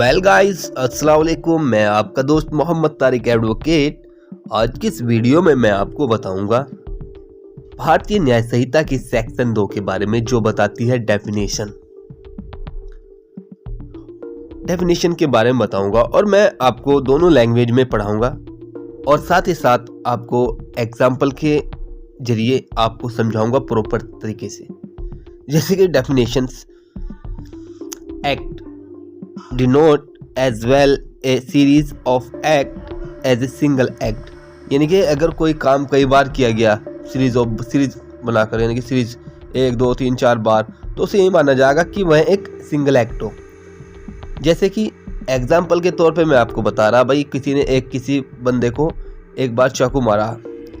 Well guys, अस्सलाम वालेकुम। मैं आपका दोस्त मोहम्मद तारिक एडवोकेट। आज की इस वीडियो में मैं आपको बताऊंगा भारतीय न्याय संहिता की सेक्शन 2 के बारे में, जो बताती है डेफिनेशन के बारे में बताऊंगा। और मैं आपको दोनों लैंग्वेज में पढ़ाऊंगा और साथ ही साथ आपको एग्जाम्पल के जरिए आपको समझाऊंगा प्रॉपर तरीके से। जैसे कि definitions: act denote as well a series of act as a single act, यानी कि अगर कोई काम कई बार किया गया सीरीज बनाकर, यानी कि सीरीज 1 2 3 4 बार, तो उसे यही माना जाएगा कि वह एक सिंगल एक्ट हो। जैसे कि एग्जाम्पल के तौर पे मैं आपको बता रहा, भाई किसी ने किसी बंदे को एक बार चाकू मारा,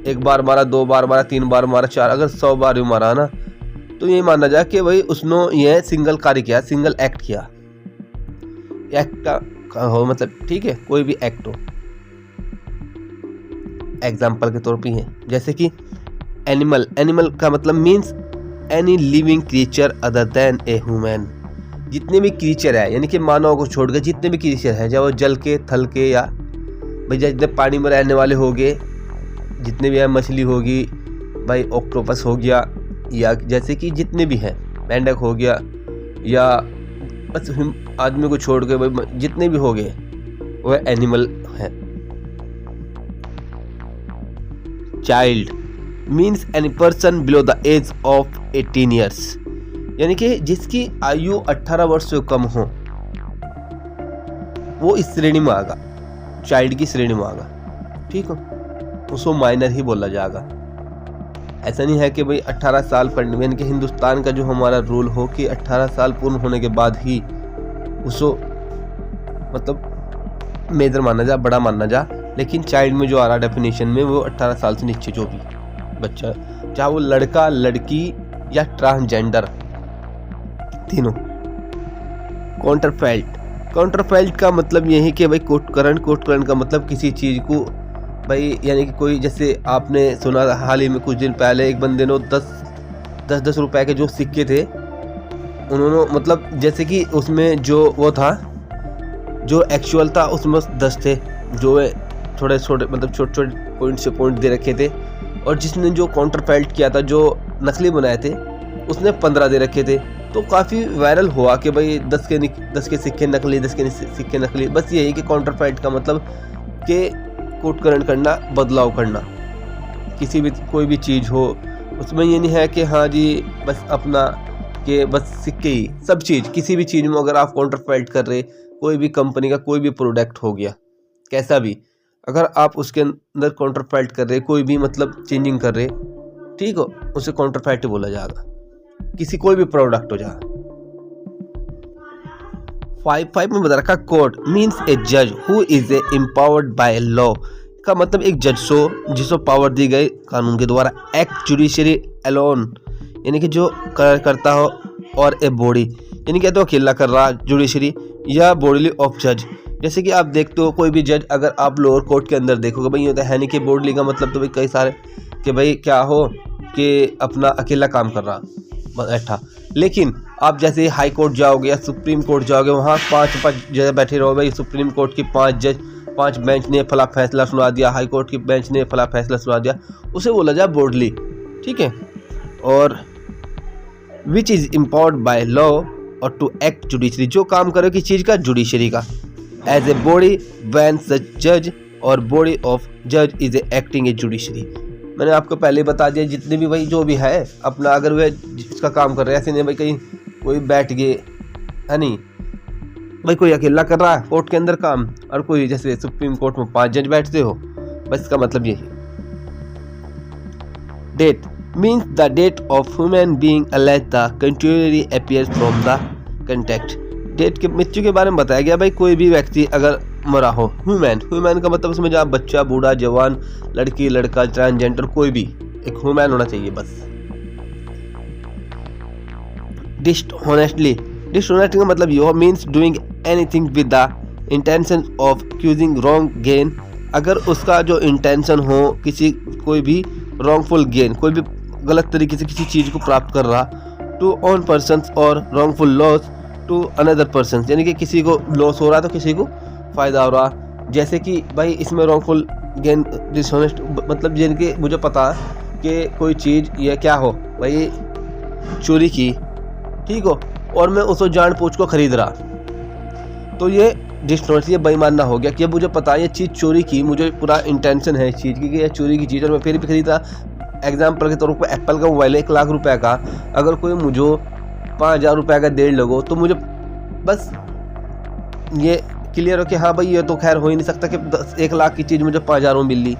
1 बार मारा, 2 बार मारा, 3 बार मारा, 4, अगर 100 बार भी मारा ना, तो यही माना जाए कि भाई उसने यह सिंगल कार्य किया, सिंगल एक्ट किया। एक्ट का हो मतलब ठीक है, कोई भी एक्ट हो, एग्जाम्पल के तौर पे है। जैसे कि एनिमल का मतलब means any living creature other than a human. जितने भी क्रिएचर है, यानी कि मानव को छोड़कर जितने भी क्रिएचर है, चाहे वो जल के, थल के, या भाई जितने पानी में रहने वाले हो गए, जितने भी है, मछली होगी, भाई ऑक्टोपस हो गया, या जैसे कि जितने भी हैं, मेंढक हो गया, या बस आदमी को छोड़ के भाई जितने भी हो गए वह एनिमल है। Child means any person below the age of 18 years, यानी कि जिसकी आयु 18 वर्ष से कम हो, वो इस श्रेणी में आएगा, चाइल्ड की श्रेणी में आएगा। ठीक हो, उसको माइनर ही बोला जाएगा। ऐसा नहीं है कि भाई 18 साल पढ़ने में, यानी कि हिंदुस्तान का जो हमारा रूल हो कि 18 साल पूर्ण होने के बाद ही उसको मतलब मेजर माना जा, बड़ा माना जा। लेकिन चाइल्ड में जो आ रहा डेफिनेशन में, वो 18 साल से नीचे जो भी बच्चा, चाहे वो लड़का, लड़की या ट्रांसजेंडर, तीनों। काउंटरफेल्ट का मतलब यही कि भाई कोटकरण का मतलब किसी चीज को भाई, यानी कि कोई, जैसे आपने सुना हाल ही में कुछ दिन पहले एक बंदे ने 10 रुपए के जो सिक्के थे, उन्होंने मतलब जैसे कि उसमें जो वो था, जो एक्चुअल था उसमें 10 थे, जो थोड़े छोटे मतलब छोटे पॉइंट से पॉइंट दे रखे थे, और जिसने जो काउंटरफेल्ट किया था, जो नकली बनाए थे, उसने 15 दे रखे थे। तो काफ़ी वायरल हुआ कि भाई 10 के सिक्के नकली, 10 के सिक्के नकली। बस यही कि काउंटरफेल्ट का मतलब कि कोटकरण करना, बदलाव करना, किसी भी कोई भी चीज़ हो उसमें। ये नहीं है कि हाँ जी बस अपना कि बस सिक्के ही सब चीज़, किसी भी चीज़ में अगर आप काउंटरफेल्ट कर रहे, कोई भी कंपनी का कोई भी प्रोडक्ट हो गया कैसा भी, अगर आप उसके अंदर काउंटरफेल्ट कर रहे, कोई भी मतलब चेंजिंग कर रहे, ठीक हो, उसे काउंटरफेल्ट बोला जाएगा, किसी कोई भी प्रोडक्ट हो जाए। 5 में बता रखा, कोर्ट मीन्स ए जज who is a empowered by law, का मतलब एक जज जिसको पावर दी गई कानून के द्वारा। एक्ट जुडिशरी अलोन, यानी कि जो करता हो, और ए बॉडी, यानी कि तो अकेला कर रहा, जुडिशरी या बॉडी ऑफ जज। जैसे कि आप देखते हो कोई भी जज, अगर आप लोअर कोर्ट के अंदर देखोगे, भाई ये तो है नहीं कि बॉडी का मतलब तो भाई कई सारे कि भाई क्या हो कि अपना अकेला काम कर रहा बैठा। लेकिन आप जैसे हाई कोर्ट जाओगे या सुप्रीम कोर्ट जाओगे, वहाँ 5 जज बैठे रहो, भाई सुप्रीम कोर्ट की 5 जज, 5 बेंच ने फला फैसला सुना दिया, हाई कोर्ट की बेंच ने फला फैसला सुना दिया, उसे बोला जाए बोर्डली। ठीक है। और which is empowered by law और टू एक्ट जुडिशरी, जो काम करे किस चीज़ का, जुडिशरी का। As a body when such जज और बॉडी ऑफ जज is a acting A judiciary. मैंने आपको पहले ही बता दिया, जितने भी भाई जो भी है अपना, अगर वह जिसका काम कर रहे हैं, ऐसे नहीं भाई कहीं कोई बैठ गए, है नहीं भाई, कोई अकेला कर रहा है कोर्ट के अंदर काम, और कोई जैसे सुप्रीम कोर्ट में 5 जज बैठते हो, बस इसका मतलब यही। Death means the death of human being allege the continually appears from the context. Death के मृत्यु के बारे में बताया गया, भाई कोई भी व्यक्ति अगर मरा हो, ह्यूमन का मतलब उसमें जहाँ बच्चा, बूढ़ा, जवान, लड़की, लड़का, ट्रांसजेंडर, कोई भी एक ह्यूमन होना चाहिए बस। डिसऑनेस्टली का मतलब ये means doing anything with the intention of accusing wrong gain, अगर उसका जो इंटेंशन हो कोई भी रॉन्गफुल गेन, कोई भी गलत तरीके से किसी चीज़ को प्राप्त कर रहा, to one person or wrongful loss to another person, यानी कि किसी को लॉस हो रहा तो किसी को फ़ायदा हो रहा। जैसे कि भाई इसमें रॉन्गफुल गेन डिसऑनेस्ट, मतलब जिनके मुझे पता है कि कोई चीज़ ये क्या हो भाई चोरी की, ठीक हो, और मैं उसको जानबूझ को ख़रीद रहा, तो ये डिसऑनेस्ट, ये बेईमानना हो गया कि मुझे पता है ये चीज़ चोरी की, मुझे पूरा इंटेंशन है इस चीज़ की कि ये चोरी की चीज़ और मैं फिर भी खरीद रहा। एग्जाम्पल के तौर पर एप्पल का मोबाइल है 1 लाख रुपए का, अगर कोई मुझे 5,000 रुपये का डेढ़ लगो तो मुझे बस ये क्लियर हो कि हाँ भाई ये तो खैर हो ही नहीं सकता कि 1 लाख की चीज़ मुझे 5,000 में मिल ली।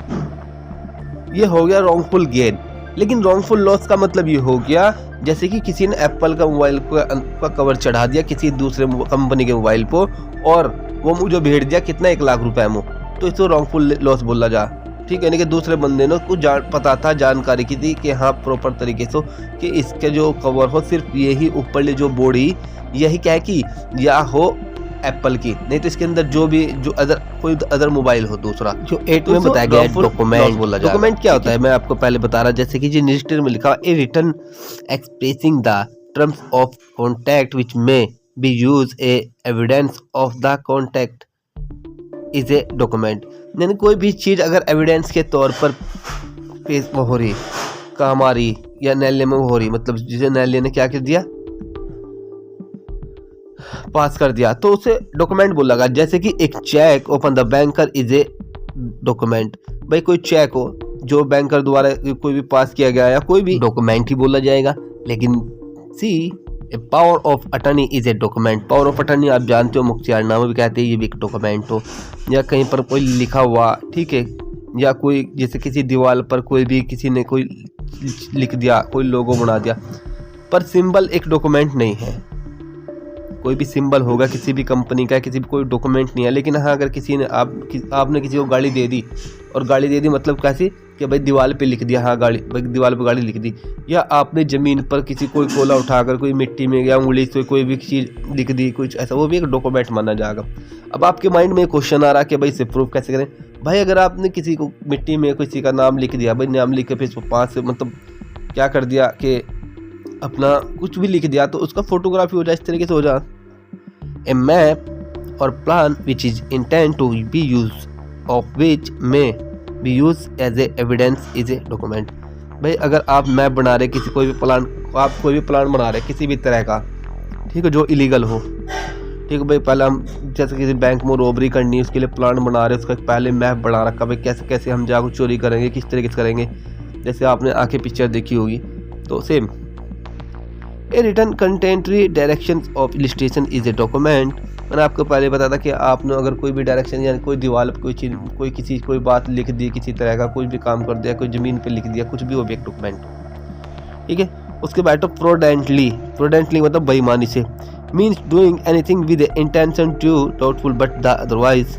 ये हो गया रॉन्गफुल गेन। लेकिन रॉन्गफुल लॉस का मतलब ये हो गया जैसे कि किसी ने एप्पल का मोबाइल का कवर चढ़ा दिया किसी दूसरे कंपनी के मोबाइल को और वो मुझे भेज दिया कितना 1 लाख रुपए में, तो इसको रॉन्गफुल लॉस बोला जा, ठीक है। यानी कि दूसरे बंदे ने कुछ पता था, जानकारी की थी कि हाँ प्रॉपर तरीके से कि इसके जो कवर हो सिर्फ यही ऊपर जो बॉडी यही क्या है कि या हो एप्पल की, नहीं तो इसके अंदर जो भी जो कोई अदर मोबाइल हो दूसरा, जो 8 में बताया गया डॉक्यूमेंट बोला जाता है। डॉक्यूमेंट क्या होता है मैं आपको पहले बता रहा, जैसे कि जो रजिस्टर में लिखा a written expressing the terms of contract which may be use a evidence of the contract is a document. यानी कोई भी चीज़ अगर एविडेंस के तौर पर पेश हो रही, काम आ रही या न्यायालय में हो रही, मतलब जिसे न्यायालय ने क्या कर दिया, पास कर दिया, तो उसे डॉक्यूमेंट बोला गया। जैसे कि एक cheque open the banker is a document, भाई कोई चेक हो जो बैंकर द्वारा कोई भी पास किया गया या कोई भी डॉक्यूमेंट ही बोला जाएगा। लेकिन see a power of attorney is a document, power of attorney आप जानते हो, मुख्तियारनामा भी कहते हैं, ये भी एक डॉक्यूमेंट हो, या कहीं पर कोई लिखा हुआ, ठीक है, या कोई जैसे किसी दीवार पर कोई भी किसी ने कोई लिख दिया, कोई लोगो बना दिया, पर सिंबल एक डॉक्यूमेंट नहीं है। कोई भी सिंबल होगा किसी भी कंपनी का, किसी भी कोई डॉक्यूमेंट नहीं है। लेकिन हाँ अगर किसी ने आपने किसी को गाड़ी दे दी, और गाड़ी दे दी मतलब कैसी कि भाई दीवार पे लिख दिया, हाँ गाड़ी, भाई दीवार पे गाड़ी लिख दी, या आपने ज़मीन पर किसी कोई कोला उठाकर कोई मिट्टी में या उंगली से कोई भी चीज़ लिख दी कुछ ऐसा, वो भी एक डॉक्यूमेंट माना जाएगा। अब आपके माइंड में क्वेश्चन आ रहा है कि भाई इसे प्रूफ कैसे करें। भाई अगर आपने किसी को मिट्टी में किसी का नाम लिख दिया, भाई नाम लिख के फिर 5 से मतलब क्या कर दिया कि अपना कुछ भी लिख दिया, तो उसका फोटोग्राफी हो जाए, इस तरीके से हो जाए। A map or plan which is intend to be use of which may be use as a evidence is a document. भाई अगर आप मैप बना रहे किसी कोई भी प्लान, आप कोई भी प्लान बना रहे किसी भी तरह का, ठीक है, जो इलीगल हो, ठीक है भाई, पहले हम जैसे किसी बैंक में रॉबरी करनी है उसके लिए प्लान बना रहे, उसका पहले मैप बना रखा, भाई कैसे कैसे हम जाकर चोरी करेंगे, किस तरीके से करेंगे, जैसे आपने आंखें पिक्चर देखी होगी, तो same. A written commentary directions of illustration is a document. मैंने आपको पहले बताया था कि आपने अगर कोई भी डायरेक्शन यानी कोई दीवार पर कोई चीज़, कोई किसी कोई बात लिख दी, किसी तरह का कोई भी काम कर दिया, कोई ज़मीन पे लिख दिया, कुछ भी हो भी एक डॉक्यूमेंट, ठीक है। उसके बाद तो प्रोडेंटली, प्रोडेंटली मतलब बेईमानी से, means doing anything with intention to doubtful but the otherwise.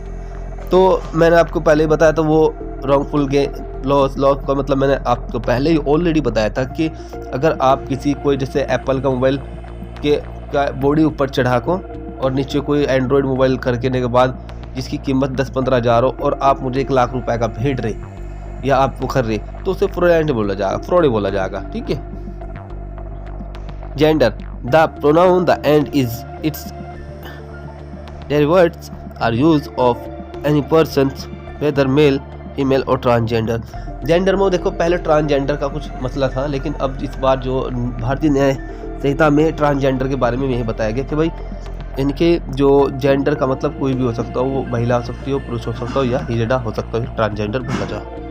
तो मैंने आपको पहले बताया था वो रॉन्गफुल लॉस का मतलब मैंने आपको पहले ही ऑलरेडी बताया था कि अगर आप किसी कोई जैसे एप्पल का मोबाइल के का बॉडी ऊपर चढ़ा को और नीचे कोई एंड्रॉयड मोबाइल करके के बाद जिसकी कीमत 10-15 हज़ार हो और आप मुझे 1 लाख रुपए का भेज रहे या आप वो कर रहे, तो उसे फ्रॉड बोला जाएगा, फ्रॉड बोला जाएगा, ठीक है। Gender, the pronoun the and is its derivatives are use of any person whether male female or transgender. Gender में देखो पहले ट्रांसजेंडर का कुछ मसला था, लेकिन अब इस बार जो भारतीय न्याय संहिता में ट्रांसजेंडर के बारे में यही बताया गया कि भाई इनके जो जेंडर का मतलब कोई भी हो सकता हो, वो महिला हो सकती हो, पुरुष हो सकता हो या हिजड़ा हो सकता हो, ट्रांसजेंडर बोला जाए।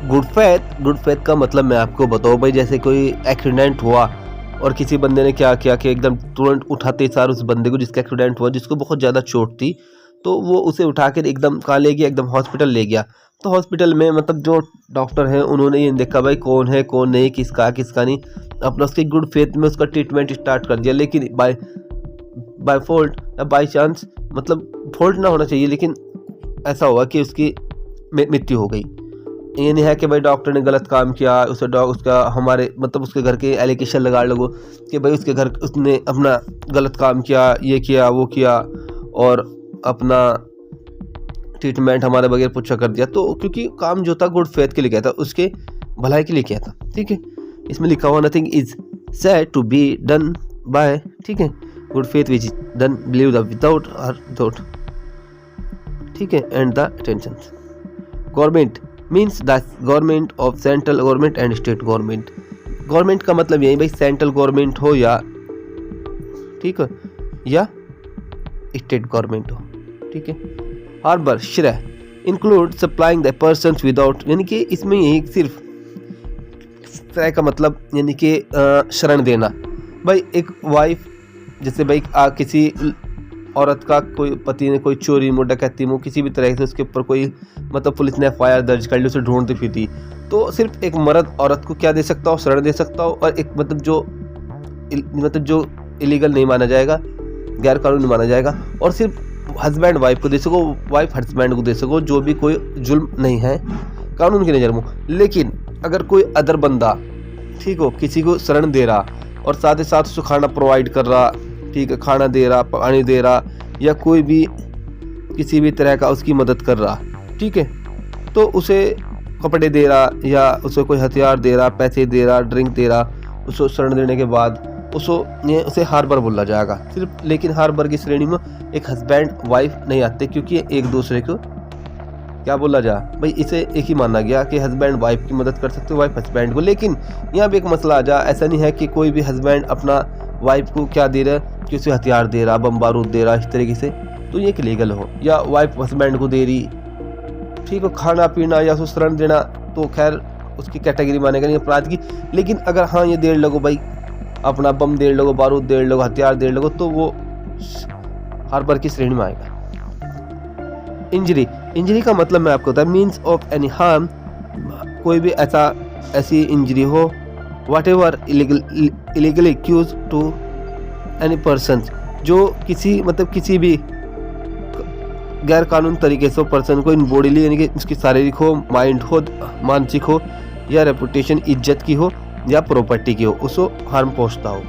गुड फेथ का मतलब मैं आपको बताऊँ भाई, जैसे कोई एक्सीडेंट हुआ और किसी बंदे ने क्या किया कि एकदम तुरंत उठाते सार उस बंदे को जिसका एक्सीडेंट हुआ, जिसको बहुत ज़्यादा चोट थी, तो वो उसे उठा कर एकदम कहाँ ले गया, एकदम हॉस्पिटल ले गया। तो हॉस्पिटल में मतलब जो डॉक्टर हैं उन्होंने ये देखा भाई कौन है कौन नहीं, किसका नहीं, अपना उसके गुड फेथ में उसका ट्रीटमेंट स्टार्ट कर दिया। लेकिन बाय फॉल्ट या बाई चांस, मतलब फॉल्ट ना होना चाहिए, लेकिन ऐसा हुआ कि उसकी मृत्यु हो गई। ये नहीं है कि भाई डॉक्टर ने गलत काम किया, उसका हमारे मतलब उसके घर के एलिगेशन लगा लोगो कि भाई उसके घर उसने अपना गलत काम किया, ये किया वो किया और अपना ट्रीटमेंट हमारे बगैर पूछा कर दिया। तो क्योंकि काम जो था गुड फेथ के लिए किया था, उसके भलाई के लिए किया था। ठीक है, इसमें लिखा हुआ nothing is said to be done by, ठीक है, good faith which is done believe the without or without, ठीक है, and the attention. Government means the government of central government and state government. Government का मतलब यही भाई central government हो या, ठीक है, या स्टेट गवर्नमेंट हो, ठीक है। हार्बर श्रेय include supplying the person without, यानी कि इसमें यही सिर्फ श्रेय का मतलब यानी कि शरण देना। भाई एक वाइफ जैसे भाई किसी औरत का कोई पति ने कोई चोरी मोटा कहती हो किसी भी तरह से उसके ऊपर कोई मतलब पुलिस ने FIR दर्ज कर ली, उसे ढूंढती फिरती, तो सिर्फ एक मर्द औरत को क्या दे सकता हो, शरण दे सकता हो, और एक मतलब जो इलीगल नहीं माना जाएगा, गैर कानूनी माना जाएगा, और सिर्फ हस्बैंड वाइफ को दे सको, वाइफ हस्बैंड को दे सको, जो भी कोई जुल्म नहीं है कानून की नज़र में। लेकिन अगर कोई अदर बंदा, ठीक हो, किसी को शरण दे रहा और साथ ही साथ उसको खाना प्रोवाइड कर रहा, ठीक है, खाना दे रहा, पानी दे रहा, या कोई भी किसी भी तरह का उसकी मदद कर रहा, ठीक है, तो उसे कपड़े दे रहा या उसे कोई हथियार दे रहा, पैसे दे रहा, ड्रिंक दे रहा, उसको शरण देने के बाद उसे हार्बर बोला जाएगा सिर्फ। लेकिन हार्बर की श्रेणी में एक हस्बैंड वाइफ नहीं आते, क्योंकि एक दूसरे को क्या बोला जा भाई, इसे एक ही माना गया कि हस्बैंड वाइफ की मदद कर सकते हो, वाइफ हस्बैंड को। लेकिन यहाँ पे एक मसला आ जा, ऐसा नहीं है कि कोई भी हस्बैंड अपना वाइफ को क्या दे रहा है कि उसे हथियार दे रहा, बम बारूद दे रहा, इस तरीके से, तो ये लीगल हो, या वाइफ हस्बैंड को दे रही, ठीक हो, खाना पीना या उसको शरण देना, तो खैर उसकी कैटेगरी मानेगा नहीं अपराध की। लेकिन अगर हाँ ये देर लगो भाई, अपना बम देर लगो, बारूद देर लगो, हथियार देर लगो, तो वो हार्बर की श्रेणी में आएगा। इंजरी का मतलब मैं आपको बताऊं, मीन्स ऑफ एनी हार्म, कोई भी ऐसी इंजरी हो, whatever illegally accuse to any person, जो किसी भी गैर कानून तरीके से पर्सन को इन बॉडीली, यानी कि उसकी शारीरिक हो, माइंड हो, मानसिक हो, या रेपुटेशन इज्जत की हो, या प्रॉपर्टी की हो, उसको हार्म पहुंचता हो।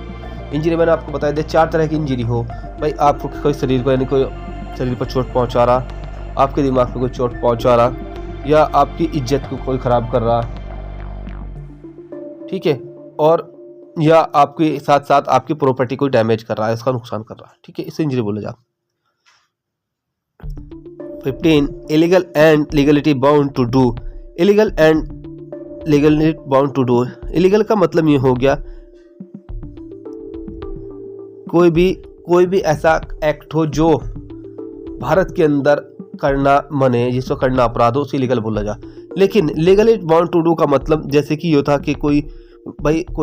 इंजरी मैंने आपको बताया था 4 तरह की इंजरी हो भाई, आपको कोई शरीर को, यानी कोई शरीर पर चोट पहुंचा रहा, आपके दिमाग पे कोई चोट पहुंचा रहा, या आपकी इज्जत को कोई खराब कर रहा, ठीक है, और या आपके साथ साथ आपकी प्रॉपर्टी को डैमेज कर रहा है, इसका नुकसान कर रहा है, ठीक है, इसे इंजरी बोला जाता। 15 illegal and legality bound to do. Illegal and legally bound to do, illegal का मतलब ये हो गया कोई भी ऐसा एक्ट हो जो भारत के अंदर करना मने, जिसको करना अपराध हो, उसे लीगल बोला जा। लेकिन लीगली बाउंड टू डू का मतलब जैसे कि ये था कि कोई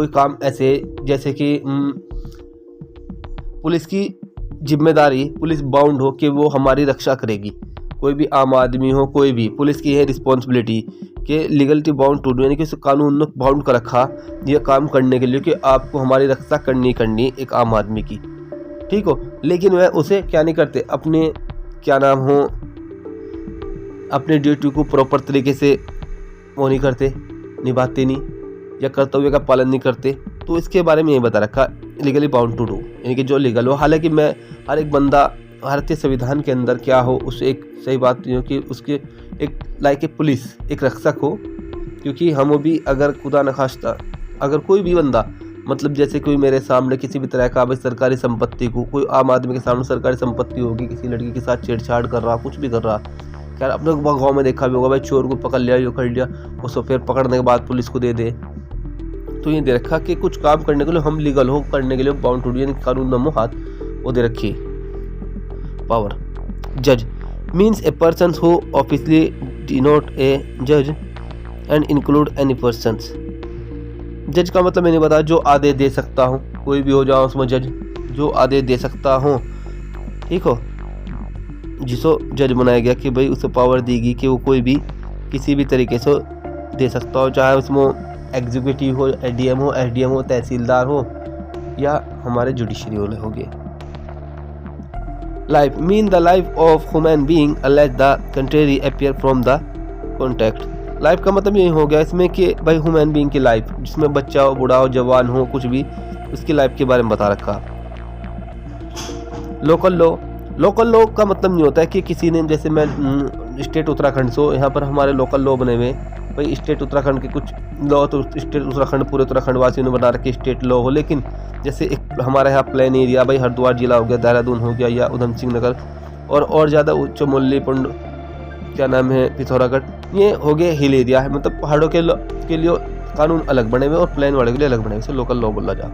काम ऐसे, जैसे कि पुलिस की जिम्मेदारी, पुलिस बाउंड हो कि वो हमारी रक्षा करेगी, कोई भी आम आदमी हो, कोई भी, पुलिस की है रिस्पॉन्सिबिलिटी कि लीगलिटी बाउंड टू डू, यानी कि उस कानून ने बाउंड कर रखा यह काम करने के लिए कि आपको हमारी रक्षा करनी एक आम आदमी की, ठीक हो। लेकिन वह उसे क्या नहीं करते, अपने क्या नाम हो, अपने ड्यूटी को प्रॉपर तरीके से वो नहीं करते, निभाते नहीं, या कर्तव्य का पालन नहीं करते, तो इसके बारे में ये बता रखा लीगली बाउंड टू डू, यानी कि जो लीगल हो। हालांकि मैं हर एक बंदा भारतीय संविधान के अंदर क्या हो, उसे एक सही बात नहीं हो कि उसके एक लाइक ए पुलिस, एक रक्षक हो, क्योंकि हम भी अगर खुदा न खास्ता अगर कोई भी बंदा मतलब जैसे कोई मेरे सामने किसी भी तरह का भाई सरकारी संपत्ति को, कोई आम आदमी के सामने सरकारी संपत्ति होगी, किसी लड़की के साथ छेड़छाड़ कर रहा, कुछ भी कर रहा, खैर अपने गाँव में देखा भी होगा भाई, चोर को पकड़ लिया, यो कर लिया, उसको फिर पकड़ने के बाद पुलिस को दे दे, तो ये दे रखा कि कुछ काम करने के लिए हम लीगल हो, करने के लिए बाउंड टू डू, यानी कानून नमो हाथ वो दे रखी। पावर जज means a person who officially denote ए जज एंड इंक्लूड एनी पर्सन। जज का मतलब मैंने बताया जो आदेश दे सकता हूँ, कोई भी हो जाओ उसमें जज, जो आदेश दे सकता हूँ, ठीक हो, जिसको जज बनाया गया कि भाई उसे पावर देगी कि वो कोई भी किसी भी तरीके से दे सकता हो, चाहे उसमें एग्जीक्यूटिव हो, एडीएम हो, एसडीएम हो, तहसीलदार हो, या हमारे जुडिशरी वाले हो गए। Life mean the life of human being unless the contrary appear from the contact. Life का मतलब ये हो गया इसमें कि भाई ह्यूमन बीइंग की लाइफ, जिसमें बच्चा हो, बूढ़ा हो, जवान हो, कुछ भी, उसकी लाइफ के बारे में बता रखा। लोकल लॉ का मतलब नहीं होता है कि किसी ने, जैसे मैं स्टेट उत्तराखंड से, यहाँ पर हमारे लोकल लॉ बने हुए, भाई स्टेट उत्तराखंड के कुछ लॉ तो स्टेट उत्तराखंड पूरे उत्तराखंड वासियों ने बना रखे स्टेट लॉ हो, लेकिन जैसे एक हमारे यहाँ प्लेन एरिया भाई हरिद्वार जिला हो गया, देहरादून हो गया या उधम सिंह नगर और ज़्यादा चमोली पुंड क्या नाम है पिथौरागढ़, ये हो गए हिल एरिया है, मतलब पहाड़ों के लिए कानून अलग बने हुए और प्लेन वाले के लिए अलग बने हुए, इसे लोकल लॉ बोला जा।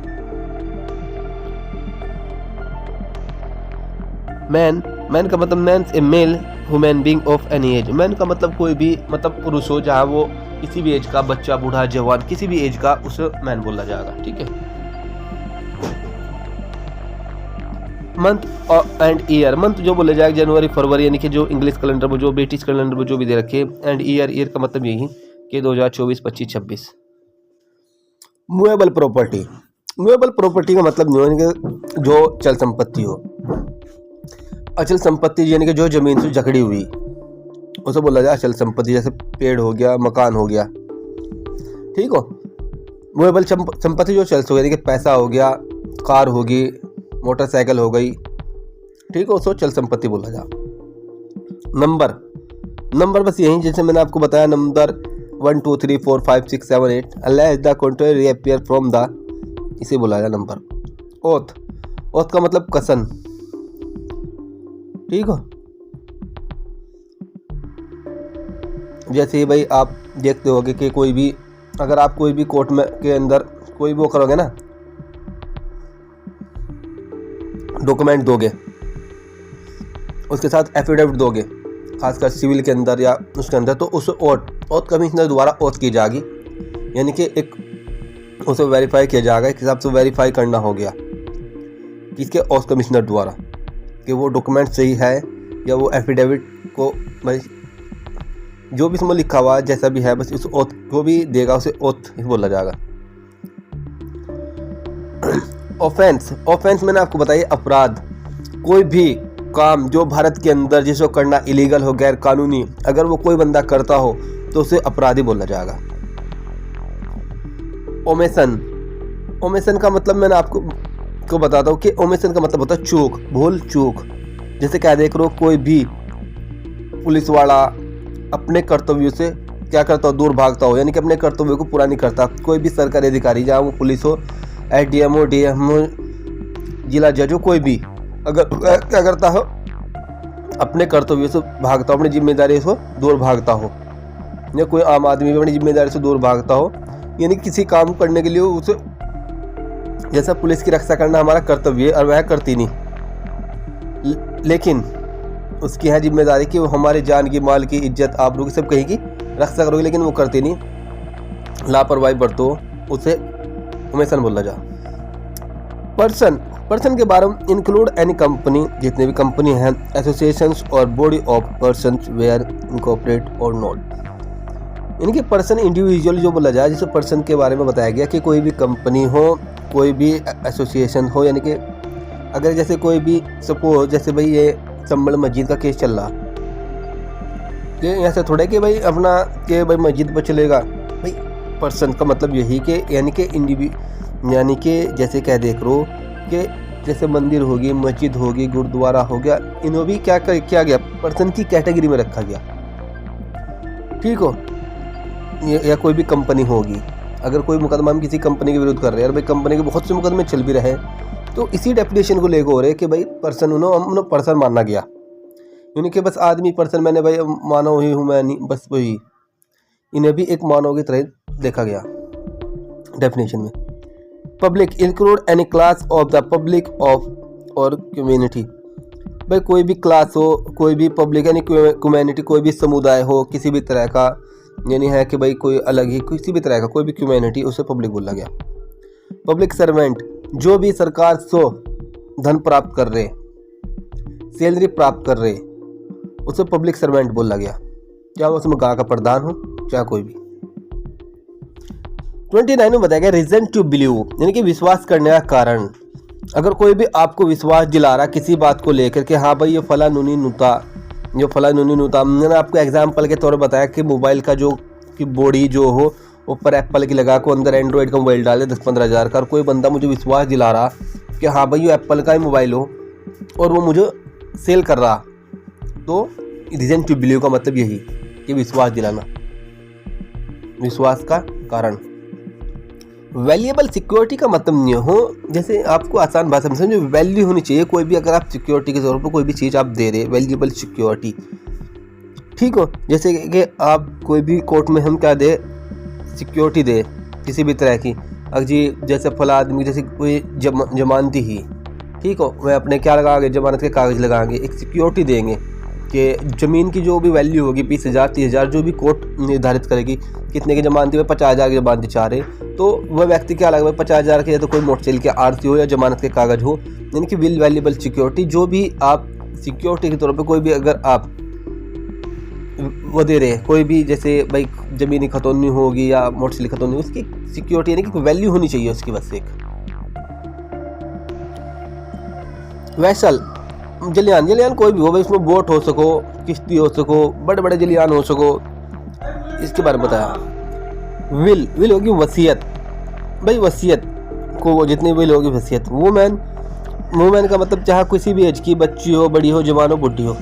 मैन का मतलब man a male human being of any age. Man का मतलब कोई भी मतलब पुरुष हो, जहाँ वो किसी भी एज का, बच्चा बूढ़ा जवान किसी भी एज का, उसे मैन बोला जाएगा। ठीक है। मंथ एंड ईयर, मंथ जो बोले जाएगा जनवरी फरवरी, यानी कि जो इंग्लिश कैलेंडर में जो ब्रिटिश कैलेंडर में जो भी दे रखे, एंड ईयर का मतलब यही कि 2024 25 26। मूवेबल प्रॉपर्टी, मूवेबल प्रॉपर्टी का मतलब जो चल संपत्ति हो, अचल संपत्ति यानी कि जो जमीन से जकड़ी हुई उसे बोला जाए अचल संपत्ति, जैसे पेड़ हो गया, मकान हो गया। ठीक हो। मूवेबल संपत्ति जो चल सके, यानी कि पैसा हो गया, कार होगी, मोटरसाइकिल हो गई। ठीक हो, उसको चल संपत्ति बोला जा। नंबर बस यही जैसे मैंने आपको बताया, number 1 2 3 4 5 6 7 8 unless the country reappear from the, इसे बोला जाए नंबर। ओथ का मतलब कसम। ठीक हो। जैसे भाई आप देखते होगे कि कोई भी, अगर आप कोई भी कोर्ट में के अंदर कोई भी वो करोगे ना, डॉक्यूमेंट दोगे, उसके साथ एफिडेविट दोगे, खासकर सिविल के अंदर या उसके अंदर, तो उस ओथ कमिश्नर द्वारा ओथ की जाएगी, यानी कि एक उसे वेरीफाई किया जाएगा, एक हिसाब से वेरीफाई करना हो गया किसके, ओथ कमिश्नर द्वारा, कि वो डॉक्यूमेंट सही है या वो एफिडेविट को भाई जो भी इसमें लिखा हुआ है जैसा भी है, बस उस ओथ को भी देगा, उसे ओथ बोला जाएगा। ऑफेंस मैंने आपको बताया अपराध, कोई भी काम जो भारत के अंदर जिसको करना इलीगल हो, गैर कानूनी, अगर वो कोई बंदा करता हो तो उसे अपराधी बोला जाएगा। ओमेसन का मतलब मैंने आपको बताता हूँ कि ओमेसन का मतलब होता है चूक, भूल चूक। जैसे क्या देख रहे हो, कोई भी पुलिस वाला अपने कर्तव्यों से क्या करता हो, दूर भागता हो, यानी कि अपने कर्तव्यों को पूरा नहीं करता। कोई भी सरकारी अधिकारी, चाहे वो पुलिस हो, एसडीएम हो, डीएम हो, जिला जज हो, कोई भी अगर क्या करता हो, अपने कर्तव्यों से भागता हो, अपनी जिम्मेदारी से दूर भागता हो, या कोई आम आदमी भी अपनी जिम्मेदारी से दूर भागता हो, यानी किसी काम करने के लिए उसे, जैसा पुलिस की रक्षा करना हमारा कर्तव्य है और वह करती नहीं, लेकिन उसकी है जिम्मेदारी कि वो हमारे जान की, माल की, इज्जत, आबरू की सब कहीं की रक्षा करोगे, लेकिन वो करती नहीं, लापरवाही बरतो, उसे ओमेसन बोला जा। पर्सन के बारे में इंक्लूड एनी कंपनी, जितने भी कंपनी हैं, associations or body of persons where incorporate or not, यानी कि पर्सन इंडिविजुअल जो बोला जाए, जिसे पर्सन के बारे में बताया गया कि कोई भी कंपनी हो, कोई भी एसोसिएशन हो, यानी कि अगर जैसे कोई भी सपोज जैसे भाई ये संबल मस्जिद का केस चल रहा, ये ऐसा थोड़ा है कि भाई अपना कि भाई मस्जिद पर चलेगा, भाई पर्सन का मतलब यही कि यानी कि यानी कि जैसे क्या देख रो कि जैसे मंदिर होगी, मस्जिद होगी, गुरुद्वारा हो गया, इन्हों भी क्या किया गया, पर्सन की कैटेगरी में रखा गया। ठीक हो। या कोई भी कंपनी होगी, अगर कोई मुकदमा हम किसी कंपनी के विरुद्ध कर रहे हैं और भाई कंपनी के बहुत से मुकदमे चल भी रहे, तो इसी डेफिनेशन को लेकर हो रहे कि भाई पर्सन उन्होंने पर्सन माना गया, यानी कि बस आदमी पर्सन, मैंने भाई मानव ही हूँ मैं नहीं, बस वही, इन्हें भी एक मानव की तरह देखा गया डेफिनेशन में। Public include any class of the public of और कम्युनिटी, भाई कोई भी क्लास हो, कोई भी पब्लिक यानी कम्युनिटी, कोई भी समुदाय हो किसी भी तरह का, यानी है कि भाई कोई अलग ही किसी भी तरह का कोई भी कम्युनिटी, उसे पब्लिक बोला गया। पब्लिक सर्वेंट, जो भी सरकार से धन प्राप्त कर रहे, सैलरी प्राप्त कर रहे, उसे पब्लिक सर्वेंट बोला गया, चाहे उसमें गांव का प्रधान हो, चाहे कोई भी। 29 में बताया गया रीजन टू बिलीव, यानी कि विश्वास करने का कारण। अगर कोई भी आपको विश्वास दिला रहा किसी बात को लेकर कि हाँ भाई ये फला नूनी नूता, मैंने आपको एग्जाम्पल के तौर पर बताया कि मोबाइल का जो कि बॉडी जो हो ऊपर एप्पल की लगा को अंदर एंड्रॉयड का मोबाइल डाले 10-15 हज़ार का, और कोई बंदा मुझे विश्वास दिला रहा कि हाँ भाई ये एप्पल का ही मोबाइल हो और वो मुझे सेल कर रहा, तो रीजन टू बिलीव का मतलब यही कि विश्वास दिलाना। विश्वास का कारण। वैल्यूएबल सिक्योरिटी का मतलब नहीं हो, जैसे आपको आसान भाषा में समझो, वैल्यू होनी चाहिए कोई भी, अगर आप सिक्योरिटी के तौर पर कोई भी चीज़ आप दे रहे, वैल्यूएबल सिक्योरिटी, ठीक हो। जैसे कि आप कोई भी कोर्ट में हम क्या दे, सिक्योरिटी दे किसी भी तरह की, अगर जी जैसे फला आदमी जैसे कोई जमानती ही, ठीक हो, वह अपने क्या लगाएंगे, जमानत के कागज़ लगाएंगे, एक सिक्योरिटी देंगे कि ज़मीन की जो भी वैल्यू होगी 20,000 30,000 जो भी कोर्ट निर्धारित करेगी, कितने की जमानती में 50,000 की जमानती चाह रहे, तो वह व्यक्ति क्या लगा 50,000 के, या तो कोई मोटरसाइकिल के आरसी हो या जमानत के कागज़ हो, यानी कि विल वैल्यूएबल सिक्योरिटी। जो भी आप सिक्योरिटी के तौर पर कोई भी अगर आप वो दे रहे, कोई भी जैसे भाई ज़मीनी खतौनी होगी या मोटरसाइकिल खतौनी, उसकी सिक्योरिटी यानी कि वैल्यू होनी चाहिए उसकी, बस एक। वैसल जलियान कोई भी हो भाई, उसमें बोट हो सको, किश्ती हो सको, बड़े बड़े जलियान हो सको, इसके बारे में बताया। विल होगी वसीयत, भाई वसीयत को वो जितनी विल होगी वसीयत। वुमेन का मतलब चाहे किसी भी एज की, बच्ची हो, बड़ी हो, जवान हो, बुढ़ी हो।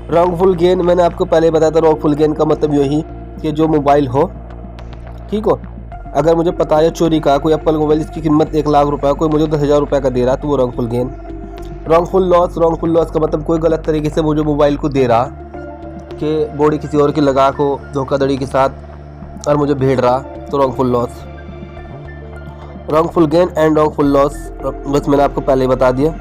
रॉन्गफुल गेन, मैंने आपको पहले बताया था, रॉन्गफुल गेन का मतलब यही कि जो मोबाइल हो, ठीक हो, अगर मुझे पता है चोरी का, कोई एप्पल मोबाइल जिसकी कीमत 1 लाख रुपये, कोई मुझे 10,000 रुपये का दे रहा, तो वो रॉन्गफुल गेन। रॉन्गफुल लॉस का मतलब कोई गलत तरीके से मुझे मोबाइल को दे रहा कि बॉडी किसी और की लगा को धोखाधड़ी के साथ और मुझे भेड़ रहा, तो wrongful loss. Wrongful gain and wrongful loss बस मैंने आपको पहले ही बता दिया।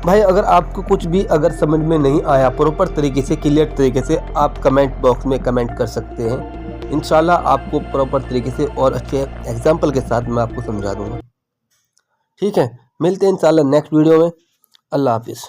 भाई अगर आपको कुछ भी अगर समझ में नहीं आया प्रॉपर तरीके से, क्लियर तरीके से, आप कमेंट बॉक्स में कमेंट कर सकते हैं। इंशाल्लाह आपको प्रॉपर तरीके से और अच्छे एग्जाम्पल के साथ मैं आपको समझा दूँगा। ठीक है, मिलते हैं इंशाल्लाह नेक्स्ट वीडियो में। अल्लाह हाफिज़।